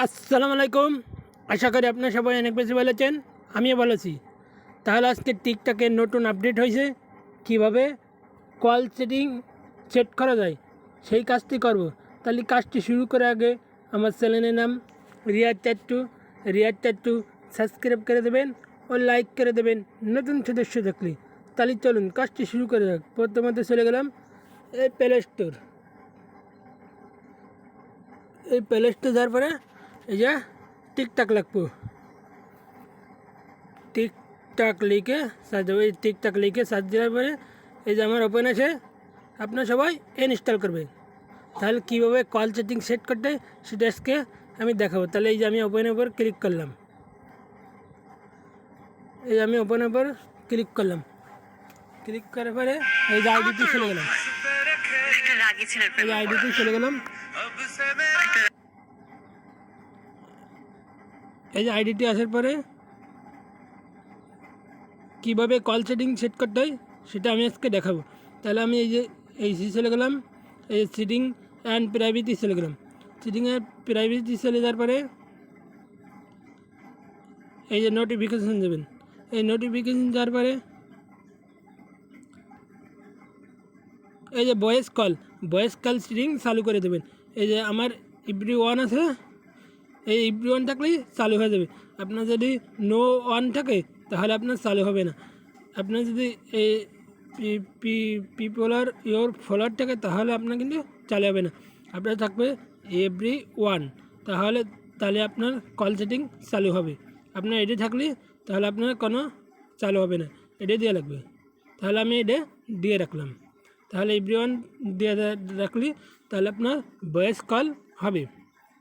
আসসালামু আলাইকুম। আশা করি আপনারা সবাই অনেক বেশি ভালো আছেন, আমিও ভালো আছি। তাহলে আজকে টিকটকের নতুন আপডেট হয়েছে, কিভাবে কল সেট করা যায় সেই কাজটি করব। তাহলে কাজটি শুরু করার আগে আমার চ্যানেলের নাম রিয়াদ ট্যাটু সাবস্ক্রাইব করে দেবেন ও লাইক করে দেবেন নতুন সদস্য থাকলে। তাহলে চলুন কাজটি শুরু করে যাক। প্রথমত চলে গেলাম এই প্লে স্টোর। যাওয়ার পরে এই যে টিকটক লাগবো, টিকটক লিখে সার্চ দেওয়ার পরে এই যে আমার ওপেন আছে, আপনার সবাই ইনস্টল করবেন। তাহলে কীভাবে কল সেট করতে হয় সেটা আজকে আমি দেখাবো। তাহলে এই যে আমি ওপেনের উপর ক্লিক করলাম, ক্লিক করার পরে এই যে আইডিতে চলে গেলাম, এই যে আইডিটি আসার পরে কীভাবে কল সেট করতে হয় সেটা আমি আজকে দেখাবো। তাহলে আমি এই চলে গেলাম, এই সেটিং অ্যান্ড প্রাইভেসি চলে গেলাম। সেটিং অ্যান্ড প্রাইভেসি চলে যাওয়ার পরে এই যে নোটিফিকেশান দেবেন। এই নোটিফিকেশান যাওয়ার পরে এই যে ভয়েস কল সেটিং চালু করে দেবেন। এই যে আমার এভরি ওয়ান আছে, এই এভরি ওয়ান থাকলেই চালু হয়ে যাবে। আপনার যদি নো ওয়ান থাকে তাহলে আপনার চালু হবে না। আপনার যদি এই পিপলার ইয়োর ফলোয়ার থাকে তাহলে আপনার কিন্তু চালু হবে না। আপনার থাকবে এভরি ওয়ান, তাহলে আপনার কল সেটিং চালু হবে। আপনার এটি থাকলে তাহলে আপনার কোনো চালু হবে না, এটি দিয়ে লাগবে। তাহলে আমি এটা দিয়ে রাখলাম। তাহলে এভরি ওয়ান দিয়ে রাখলি তাহলে আপনার ভয়েস কল হবে।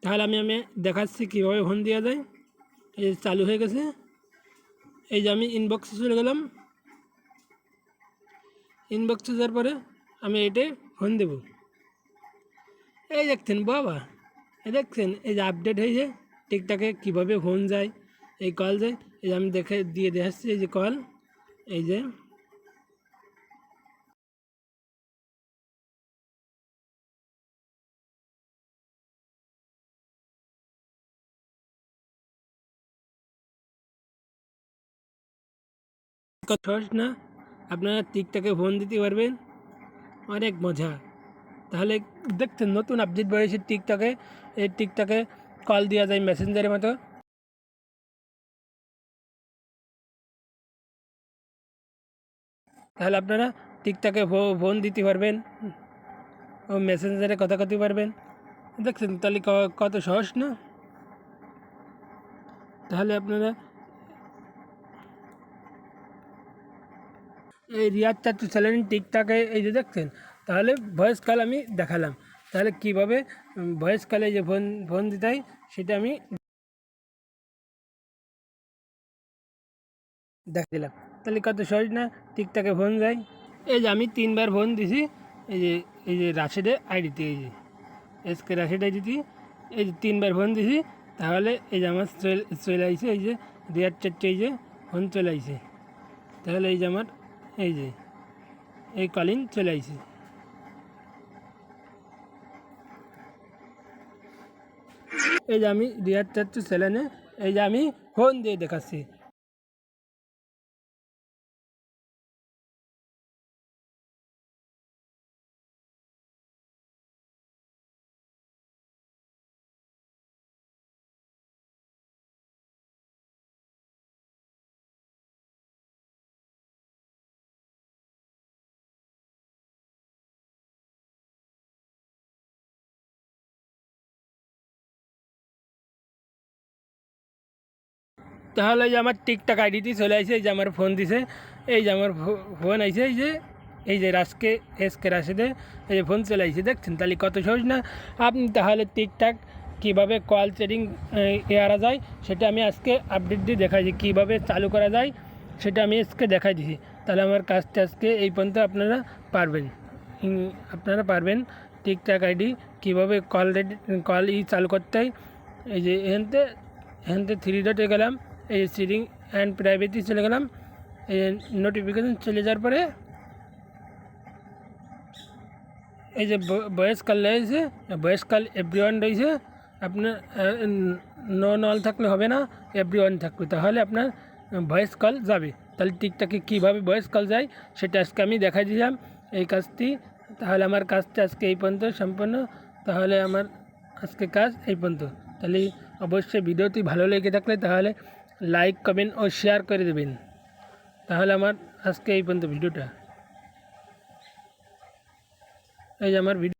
তাহলে আমি দেখাচ্ছি কীভাবে ফোন দেওয়া যায়। এই চালু হয়ে গেছে। এই যে আমি ইনবক্সে চলে গেলাম, ইনবক্সে যাওয়ার পরে আমি এটাই ফোন দেব। এই দেখছেন বাবা, দেখছেন এই যে আপডেট হয়েছে টিকটকে কীভাবে ফোন যায়, এই কল যায়। এই যে আমি দিয়ে দেখাচ্ছি, এই যে কল, এই যে সহজ না, আপনারা টিকটকে ফোন দিতে পারবেন, অনেক মজা। তাহলে দেখছেন নতুন আপডেট বেরিয়েছে টিকটকে, এই টিকটকে কল দেওয়া যায় মেসেঞ্জারের মতো। তাহলে আপনারা টিকটকে ফোন দিতে পারবেন ও মেসেঞ্জারে কথা করতে পারবেন। দেখছেন তাহলে কত সহজ না। তাহলে আপনারা এই রিয়াদ ট্যাটু চ্যানেল টিকটকে এই যে দেখছেন, তাহলে ভয়েস কল আমি দেখালাম। তাহলে কীভাবে ভয়েস কলে যে ফোন দিতে হয় সেটা আমি দেখা দিলাম। তাহলে কত সহজ না, টিকটকে ফোন যায়। এই যে আমি 3বার ফোন দিছি, এই যে রাশেদের আইডিতে, এই যে এসকে রাশেদ আইডিতে এই যে 3বার ফোন দিছি। তাহলে এই যে আমার চলে আইছে, এই যে রিয়াদ ট্যাটু এই যে ফোন চলে আইছে। তাহলে এই যে আমার এই যে এই কলিং চলে আইছে। এই যে আমি রিয়াদ ট্যাটু চ্যানেলে এই যে আমি ফোন দিয়ে দেখাচ্ছি। তাহলে যে আমার টিকটক আইডিটি চলে আসে, এই যে আমার ফোন দিছে, এই যে আমার ফোন আইছে, এই যে এসকে রাশেদে এই যে ফোন চলে আসছে। দেখছেন তাহলে কত সহজ না। আপনি তাহলে টিকটক কীভাবে কল সেটিং করা যায় সেটা আমি আজকে আপডেট দিয়ে দেখাইছি, কীভাবে চালু করা যায় সেটা আমি আজকে দেখাই দিছি। তাহলে আমার কাজটা আজকে এই পর্যন্ত আপনারা পারবেন টিকটক আইডি কীভাবে কল চালু করতে হয়। এই যে এখানতে 3 ডটে গেলাম, এই সেটিং অ্যান্ড প্রাইভেসি চলে গেলাম, এই নোটিফিকেশান চলে যাওয়ার পরে এই যে ভয়েস কল রয়েছে, ভয়েস কল এভরিওয়ান রয়েছে, আপনার নো নল থাকলে হবে না, এভরি ওয়ান থাকবে, তাহলে আপনার ভয়েস কল যাবে। তাহলে টিকটকে কীভাবে ভয়েস কল যায় সেটা আজকে আমি দেখাই দিলাম এই কাজটি। তাহলে আমার কাজটা আজকে এই পর্যন্ত সম্পূর্ণ। তাহলে আমার আজকে কাজ এই পর্যন্ত। তাহলে অবশ্যই ভিডিওটি ভালো লেগে থাকলে তাহলে লাইক কমেন্ট ও শেয়ার করে দেবেন। তাহলে আমার আজকে এই পর্যন্ত ভিডিওটা, এই যে আমার ভিডিও।